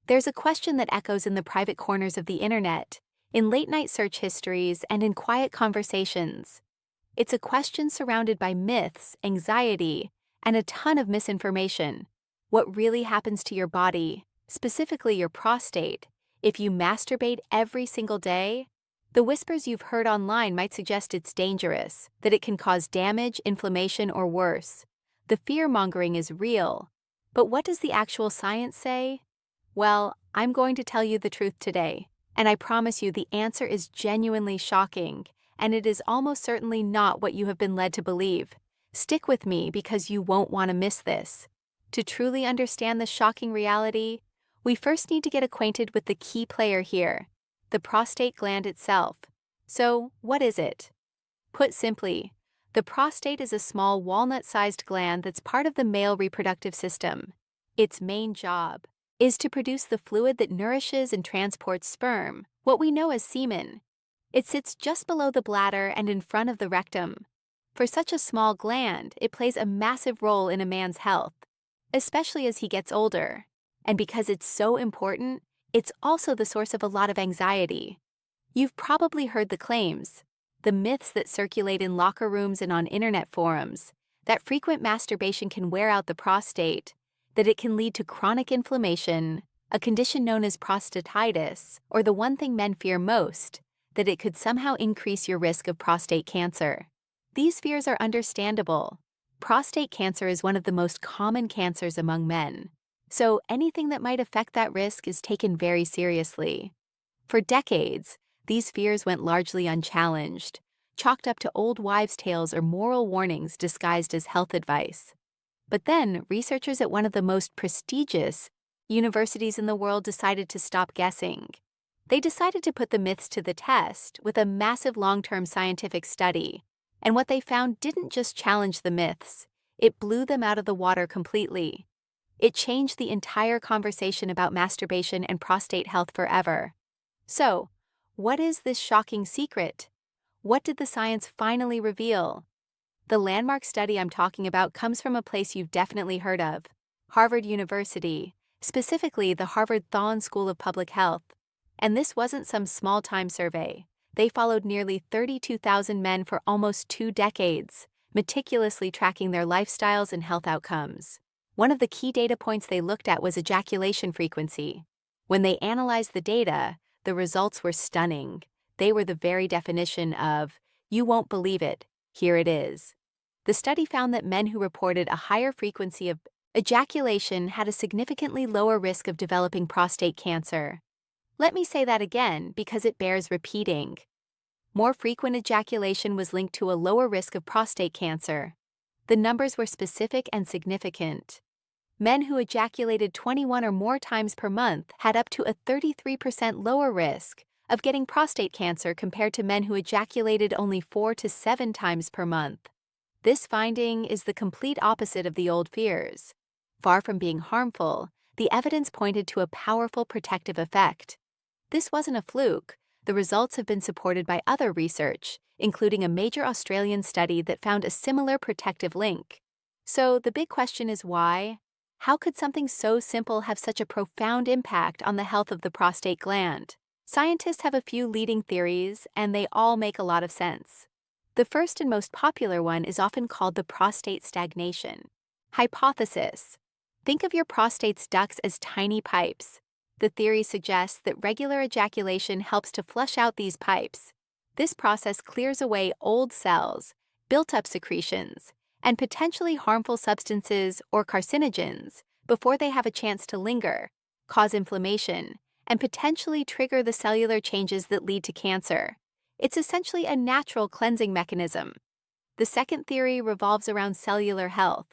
There's a question that echoes in the private corners of the internet, in late-night search histories, and in quiet conversations. It's a question surrounded by myths, anxiety, and a ton of misinformation. What really happens to your body, specifically your prostate, if you masturbate every single day? The whispers you've heard online might suggest it's dangerous, that it can cause damage, inflammation, or worse. The fear-mongering is real. But what does the actual science say? Well, I'm going to tell you the truth today, and I promise you the answer is genuinely shocking, and it is almost certainly not what you have been led to believe. Stick with me because you won't want to miss this. To truly understand the shocking reality, we first need to get acquainted with the key player here, the prostate gland itself. So, what is it? Put simply, the prostate is a small walnut-sized gland that's part of the male reproductive system. Its main job is to produce the fluid that nourishes and transports sperm, what we know as semen. It sits just below the bladder and in front of the rectum. For such a small gland, it plays a massive role in a man's health, especially as he gets older. And because it's so important, it's also the source of a lot of anxiety. You've probably heard the claims, the myths that circulate in locker rooms and on internet forums, that frequent masturbation can wear out the prostate, that it can lead to chronic inflammation, a condition known as prostatitis, or the one thing men fear most, that it could somehow increase your risk of prostate cancer. These fears are understandable. Prostate cancer is one of the most common cancers among men, so anything that might affect that risk is taken very seriously. For decades, these fears went largely unchallenged, chalked up to old wives' tales or moral warnings disguised as health advice. But then, researchers at one of the most prestigious universities in the world decided to stop guessing. They decided to put the myths to the test with a massive long-term scientific study, and what they found didn't just challenge the myths, it blew them out of the water completely. It changed the entire conversation about masturbation and prostate health forever. So, what is this shocking secret? What did the science finally reveal? The landmark study I'm talking about comes from a place you've definitely heard of, Harvard University, specifically the Harvard Thorne School of Public Health. And this wasn't some small-time survey. They followed nearly 32,000 men for almost 2 decades, meticulously tracking their lifestyles and health outcomes. One of the key data points they looked at was ejaculation frequency. When they analyzed the data, the results were stunning. They were the very definition of, "You won't believe it, here it is." The study found that men who reported a higher frequency of ejaculation had a significantly lower risk of developing prostate cancer. Let me say that again because it bears repeating. More frequent ejaculation was linked to a lower risk of prostate cancer. The numbers were specific and significant. Men who ejaculated 21 or more times per month had up to a 33% lower risk of getting prostate cancer compared to men who ejaculated only 4 to 7 times per month. This finding is the complete opposite of the old fears. Far from being harmful, the evidence pointed to a powerful protective effect. This wasn't a fluke. The results have been supported by other research, including a major Australian study that found a similar protective link. So the big question is why? How could something so simple have such a profound impact on the health of the prostate gland? Scientists have a few leading theories, and they all make a lot of sense. The first and most popular one is often called the prostate stagnation hypothesis. Think of your prostate's ducts as tiny pipes. The theory suggests that regular ejaculation helps to flush out these pipes. This process clears away old cells, built-up secretions, and potentially harmful substances or carcinogens before they have a chance to linger, cause inflammation, and potentially trigger the cellular changes that lead to cancer. It's essentially a natural cleansing mechanism. The second theory revolves around cellular health.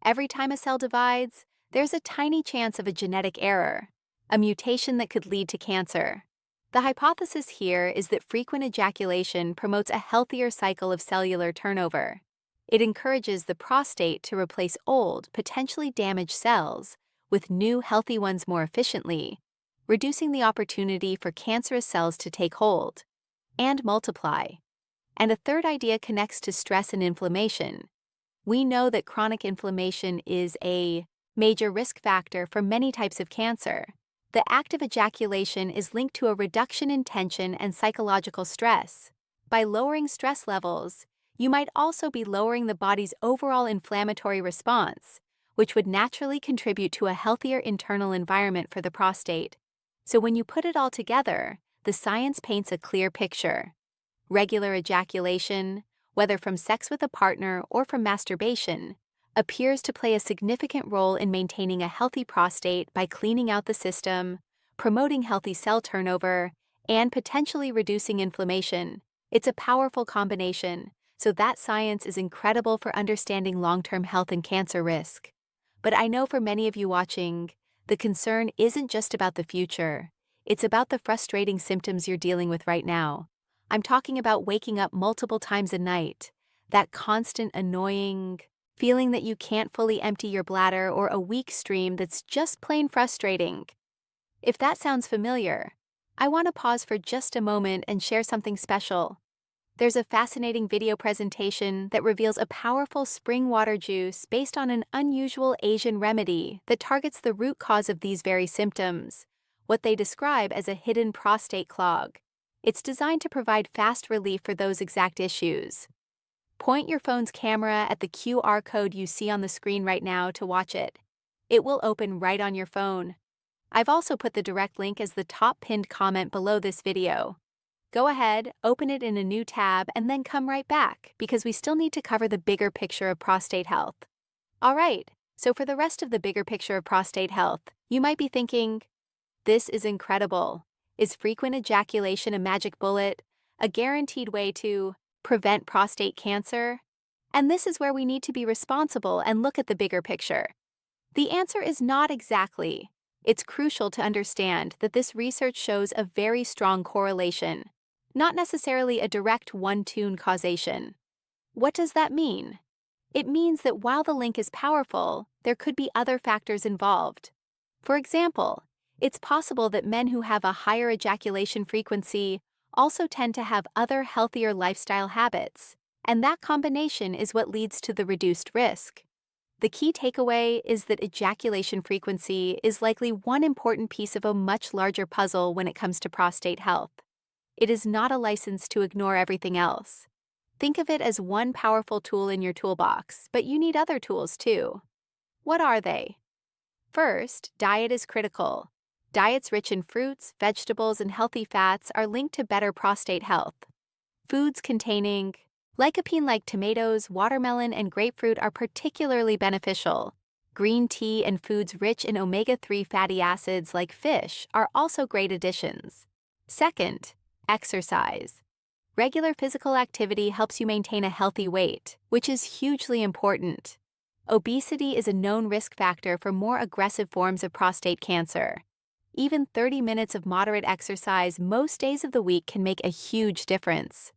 Every time a cell divides, there's a tiny chance of a genetic error, a mutation that could lead to cancer. The hypothesis here is that frequent ejaculation promotes a healthier cycle of cellular turnover. It encourages the prostate to replace old, potentially damaged cells with new, healthy ones more efficiently, reducing the opportunity for cancerous cells to take hold and multiply. And a third idea connects to stress and inflammation. We know that chronic inflammation is a major risk factor for many types of cancer. The act of ejaculation is linked to a reduction in tension and psychological stress. By lowering stress levels, you might also be lowering the body's overall inflammatory response, which would naturally contribute to a healthier internal environment for the prostate. So when you put it all together, the science paints a clear picture. Regular ejaculation, whether from sex with a partner or from masturbation, appears to play a significant role in maintaining a healthy prostate by cleaning out the system, promoting healthy cell turnover, and potentially reducing inflammation. It's a powerful combination, so that science is incredible for understanding long-term health and cancer risk. But I know for many of you watching, the concern isn't just about the future. It's about the frustrating symptoms you're dealing with right now. I'm talking about waking up multiple times a night, that constant annoying feeling that you can't fully empty your bladder, or a weak stream that's just plain frustrating. If that sounds familiar, I want to pause for just a moment and share something special. There's a fascinating video presentation that reveals a powerful spring water juice based on an unusual Asian remedy that targets the root cause of these very symptoms, what they describe as a hidden prostate clog. It's designed to provide fast relief for those exact issues. Point your phone's camera at the QR code you see on the screen right now to watch it. It will open right on your phone. I've also put the direct link as the top pinned comment below this video. Go ahead, open it in a new tab, and then come right back, because we still need to cover the bigger picture of prostate health. Alright, so for the rest of the bigger picture of prostate health, you might be thinking, this is incredible. Is frequent ejaculation a magic bullet, a guaranteed way to prevent prostate cancer? And this is where we need to be responsible and look at the bigger picture. The answer is not exactly. It's crucial to understand that this research shows a very strong correlation, not necessarily a direct one-to-one causation. What does that mean? It means that while the link is powerful, there could be other factors involved. For example, it's possible that men who have a higher ejaculation frequency also tend to have other healthier lifestyle habits, and that combination is what leads to the reduced risk. The key takeaway is that ejaculation frequency is likely one important piece of a much larger puzzle when it comes to prostate health. It is not a license to ignore everything else. Think of it as one powerful tool in your toolbox, but you need other tools too. What are they? First, diet is critical. Diets rich in fruits, vegetables, and healthy fats are linked to better prostate health. Foods containing lycopene like tomatoes, watermelon, and grapefruit are particularly beneficial. Green tea and foods rich in omega-3 fatty acids like fish are also great additions. Second, exercise. Regular physical activity helps you maintain a healthy weight, which is hugely important. Obesity is a known risk factor for more aggressive forms of prostate cancer. Even 30 minutes of moderate exercise most days of the week can make a huge difference.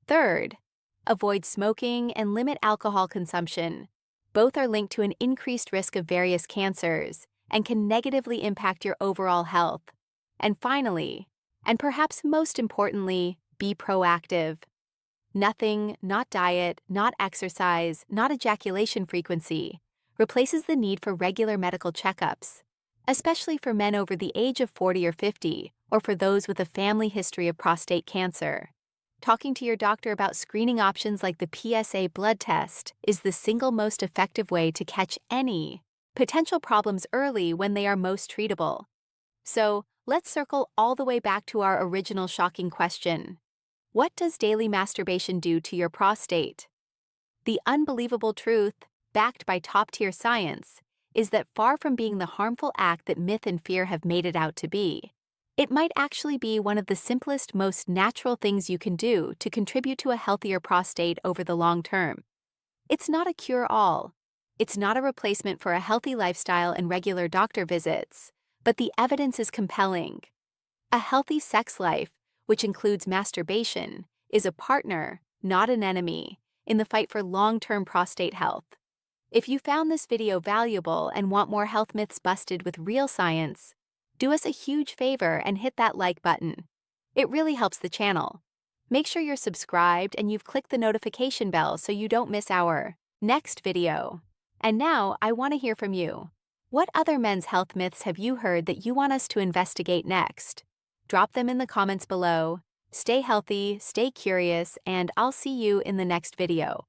Third, avoid smoking and limit alcohol consumption. Both are linked to an increased risk of various cancers and can negatively impact your overall health. And finally, and perhaps most importantly, be proactive. Nothing, not diet, not exercise, not ejaculation frequency, replaces the need for regular medical checkups, especially for men over the age of 40 or 50, or for those with a family history of prostate cancer. Talking to your doctor about screening options like the PSA blood test is the single most effective way to catch any potential problems early when they are most treatable. So, let's circle all the way back to our original shocking question. What does daily masturbation do to your prostate? The unbelievable truth, backed by top-tier science, is that far from being the harmful act that myth and fear have made it out to be, it might actually be one of the simplest, most natural things you can do to contribute to a healthier prostate over the long term. It's not a cure-all. It's not a replacement for a healthy lifestyle and regular doctor visits, but the evidence is compelling. A healthy sex life, which includes masturbation, is a partner, not an enemy, in the fight for long-term prostate health. If you found this video valuable and want more health myths busted with real science, do us a huge favor and hit that like button. It really helps the channel. Make sure you're subscribed and you've clicked the notification bell so you don't miss our next video. And now I want to hear from you. What other men's health myths have you heard that you want us to investigate next? Drop them in the comments below. Stay healthy, stay curious, and I'll see you in the next video.